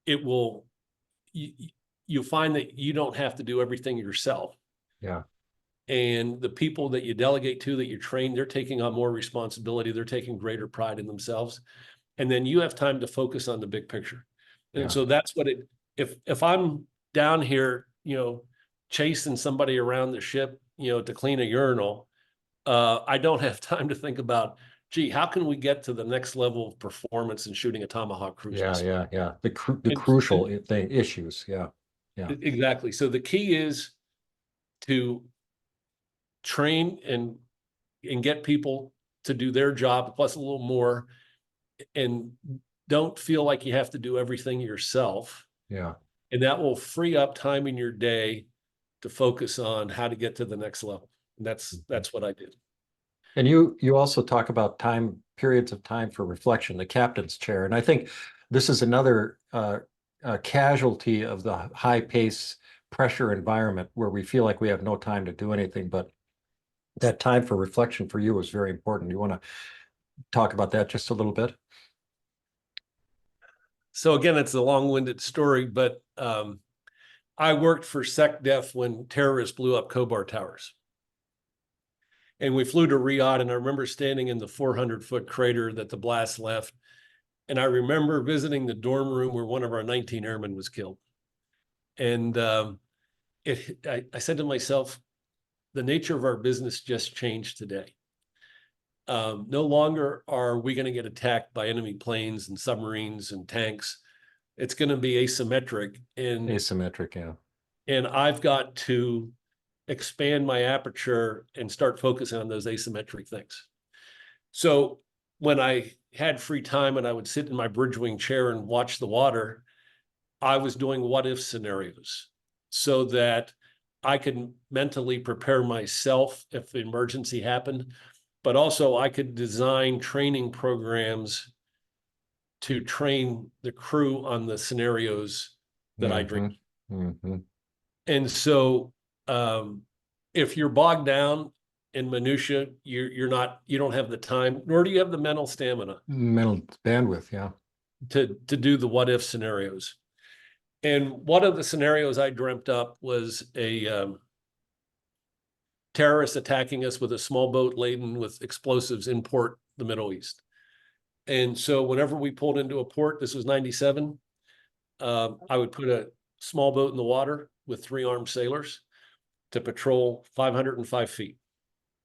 it will, you'll find that you don't have to do everything yourself. Yeah. And the people that you delegate to, that you train, they're taking on more responsibility. They're taking greater pride in themselves. And then you have time to focus on the big picture. And so that's what if I'm down here, chasing somebody around the ship, to clean a urinal, I don't have time to think about, gee, how can we get to the next level of performance in shooting a Tomahawk cruise missile? Yeah. The crucial issues. Yeah. Exactly. So the key is to train and get people to do their job plus a little more, and don't feel like you have to do everything yourself. Yeah. And that will free up time in your day to focus on how to get to the next level. And that's what I did. And you also talk about periods of time for reflection, the captain's chair. And I think this is another casualty of the high pace pressure environment where we feel like we have no time to do anything, but that time for reflection for you was very important. You want to talk about that just a little bit? So again, it's a long-winded story, but I worked for SecDef when terrorists blew up Khobar Towers. And we flew to Riyadh, and I remember standing in the 400-foot crater that the blast left. And I remember visiting the dorm room where one of our 19 airmen was killed. And I said to myself, the nature of our business just changed today. No longer are we going to get attacked by enemy planes and submarines and tanks. It's going to be asymmetric. Yeah. and I've got to expand my aperture and start focusing on those asymmetric things. So when I had free time and I would sit in my bridge wing chair and watch the water, I was doing what if scenarios so that I could mentally prepare myself if the emergency happened, but also I could design training programs to train the crew on the scenarios that I dream. And so if you're bogged down in minutia, you don't have the time, nor do you have the mental stamina. Mental bandwidth, yeah. To do the what if scenarios. And one of the scenarios I dreamt up was a terrorist attacking us with a small boat laden with explosives in port, the Middle East. And so whenever we pulled into a port, this was 97, I would put a small boat in the water with 3 armed sailors to patrol 505 feet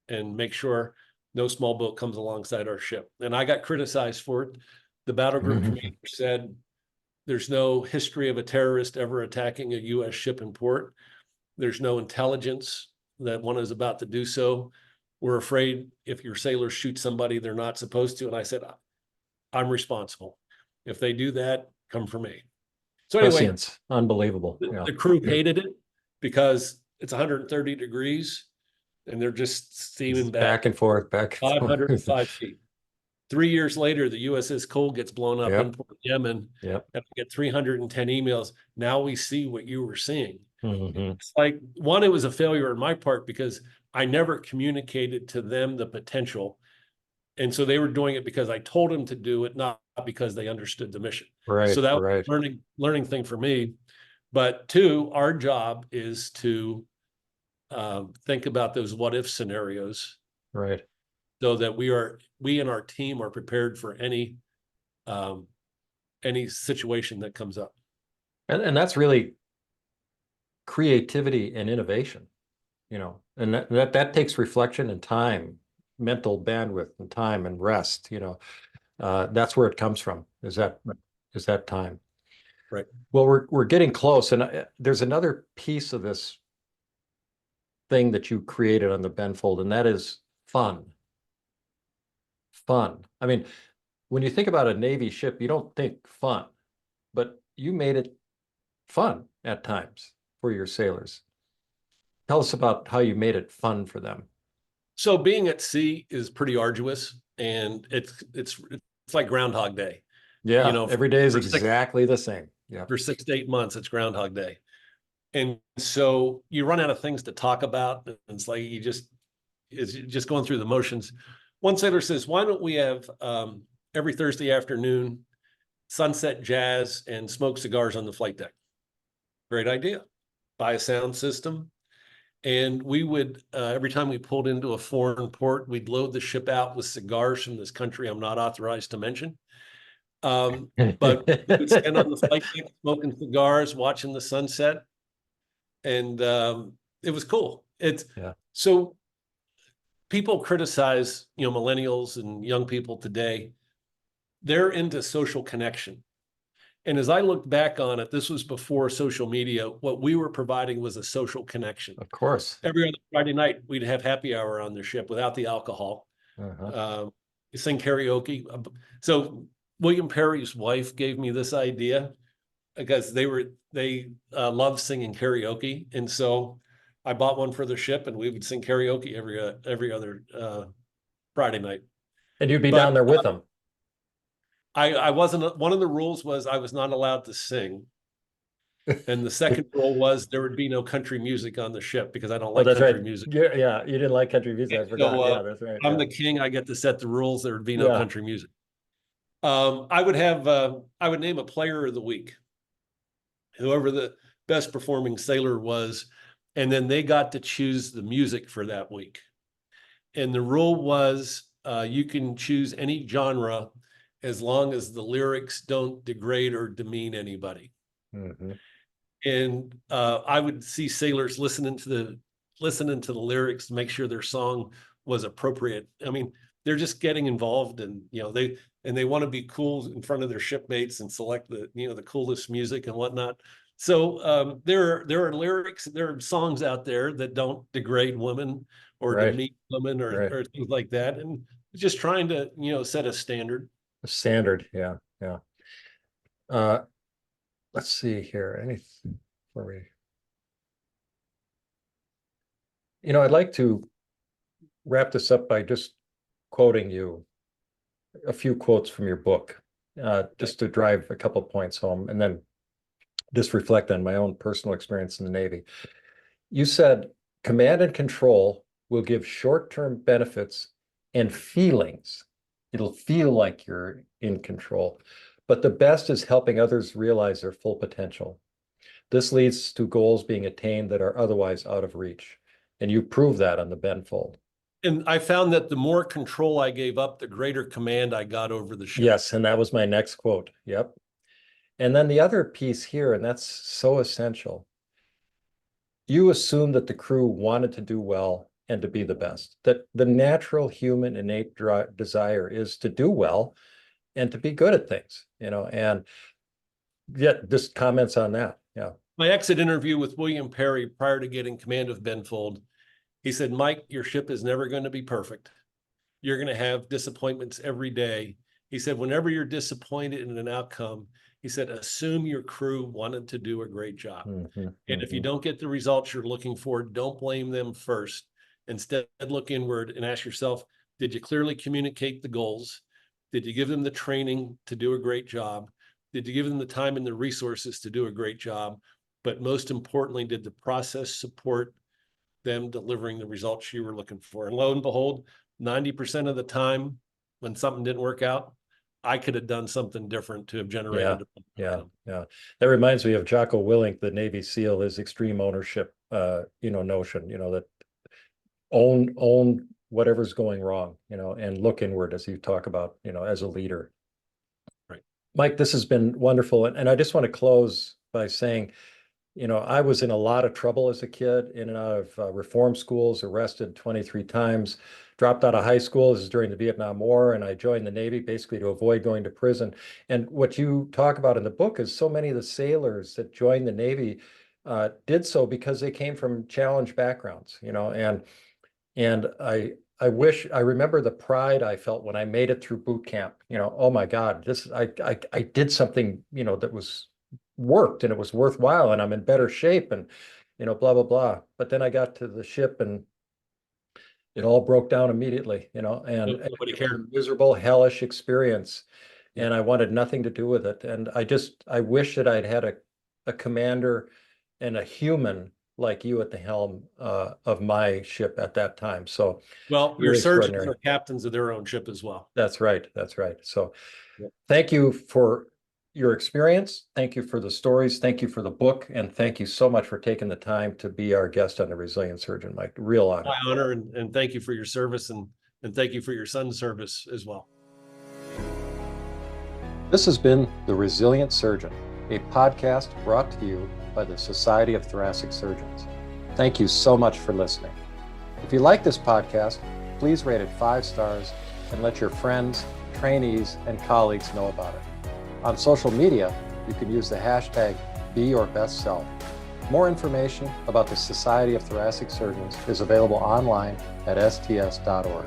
and make sure no small boat comes alongside our ship. And I got criticized for it. The battle group commander said, there's no history of a terrorist ever attacking a U.S. ship in port. There's no intelligence that one is about to do so. We're afraid if your sailors shoot somebody they're not supposed to. And I said, I'm responsible. If they do that, come for me. So anyway, Prescience. Unbelievable. The crew hated it because it's 130 degrees and they're just steaming back and forth, back and 505 feet. 3 years later, the USS Cole gets blown up in Port Yemen. And I get 310 emails. Now we see what you were seeing. It's like, one, it was a failure on my part because I never communicated to them the potential. And so they were doing it because I told them to do it, not because they understood the mission. So that was a learning thing for me. But 2, our job is to think about those what if scenarios. So that we and our team are prepared for any situation that comes up. And that's really creativity and innovation, you know, and that takes reflection and time, mental bandwidth and time and rest, you know. That's where it comes from, is that time. Right. Well, we're getting close, and there's another piece of this thing that you created on the Benfold, and that is fun. I mean, when you think about a Navy ship, you don't think fun, but you made it fun at times for your sailors. Tell us about how you made it fun for them. So being at sea is pretty arduous, and it's like Groundhog Day. Yeah, you know, every day is exactly the same. Yeah. For 6 to 8 months, it's Groundhog Day. And so you run out of things to talk about. And it's like it's just going through the motions. One sailor says, why don't we have every Thursday afternoon sunset jazz and smoke cigars on the flight deck? Great idea. Buy a sound system. And we would, every time we pulled into a foreign port, we'd load the ship out with cigars from this country I'm not authorized to mention. But we would stand on the flight deck smoking cigars, watching the sunset. And it was cool. So people criticize, you know, millennials and young people today. They're into social connection. And as I look back on it, this was before social media. What we were providing was a social connection. Of course. Every other Friday night, we'd have happy hour on the ship without the alcohol. Sing karaoke. So William Perry's wife gave me this idea because they love singing karaoke. And so I bought one for the ship, and we would sing karaoke every other Friday night. And you'd be down there with them. I wasn't, one of the rules was I was not allowed to sing. And the second rule was there would be no country music on the ship because I don't like country music. Yeah, you didn't like country music. I forgot. So, yeah, that's right. I'm the king. I get to set the rules. There would be no country music. I would name a player of the week, whoever the best performing sailor was, and then they got to choose the music for that week. And the rule was you can choose any genre as long as the lyrics don't degrade or demean anybody. And I would see sailors listening to the lyrics to make sure their song was appropriate. I mean, they're just getting involved, and you know, they want to be cool in front of their shipmates and select the coolest music and whatnot. So there are lyrics, there are songs out there that don't degrade women or Right. demean women Right. or things like that. And just trying to, set a standard. Standard. Yeah. Yeah. Let's see here. Anything for me? I'd like to wrap this up by just quoting you a few quotes from your book, just to drive a couple points home, and then just reflect on my own personal experience in the Navy. You said, command and control will give short-term benefits and feelings. It'll feel like you're in control, but the best is helping others realize their full potential. This leads to goals being attained that are otherwise out of reach. And you prove that on the Benfold. And I found that the more control I gave up, the greater command I got over the ship. Yes, and that was my next quote. Yep. And then the other piece here, and that's so essential. You assume that the crew wanted to do well and to be the best, that the natural human innate desire is to do well and to be good at things, and yet just comments on that. Yeah. My exit interview with William Perry prior to getting command of Benfold, he said, Mike, your ship is never going to be perfect. You're going to have disappointments every day. He said, whenever you're disappointed in an outcome, he said, assume your crew wanted to do a great job. And if you don't get the results you're looking for, don't blame them first. Instead, look inward and ask yourself, did you clearly communicate the goals? Did you give them the training to do a great job? Did you give them the time and the resources to do a great job? But most importantly, did the process support them delivering the results you were looking for? And lo and behold, 90% of the time when something didn't work out, I could have done something different to have generated. Yeah. That reminds me of Jocko Willink, the Navy SEAL, his extreme ownership, notion, that own whatever's going wrong, and look inward, as you talk about, as a leader. Right. Mike, this has been wonderful. And I just want to close by saying, I was in a lot of trouble as a kid, in and out of reform schools, arrested 23 times, dropped out of high school. This is during the Vietnam War, and I joined the Navy basically to avoid going to prison. And what you talk about in the book is so many of the sailors that joined the Navy did so because they came from challenged backgrounds, and I remember the pride I felt when I made it through boot camp. Oh my God, I did something, that was worked and it was worthwhile and I'm in better shape and, blah, blah, blah. But then I got to the ship and it all broke down immediately, and Nobody cared. it was a miserable, hellish experience. And I wanted nothing to do with it. And I wish that I'd had a commander and a human like you at the helm of my ship at that time. So, well, your surgeons are captains of their own ship as well. That's right. So thank you for your experience. Thank you for the stories. Thank you for the book. And thank you so much for taking the time to be our guest on The Resilient Surgeon, Mike. Real honor. My honor, and thank you for your service, and thank you for your son's service as well. This has been The Resilient Surgeon, a podcast brought to you by the Society of Thoracic Surgeons. Thank you so much for listening. If you like this podcast, please rate it 5 stars and let your friends, trainees, and colleagues know about it. On social media, you can use the hashtag #BeYourBestSelf. More information about the Society of Thoracic Surgeons is available online at sts.org.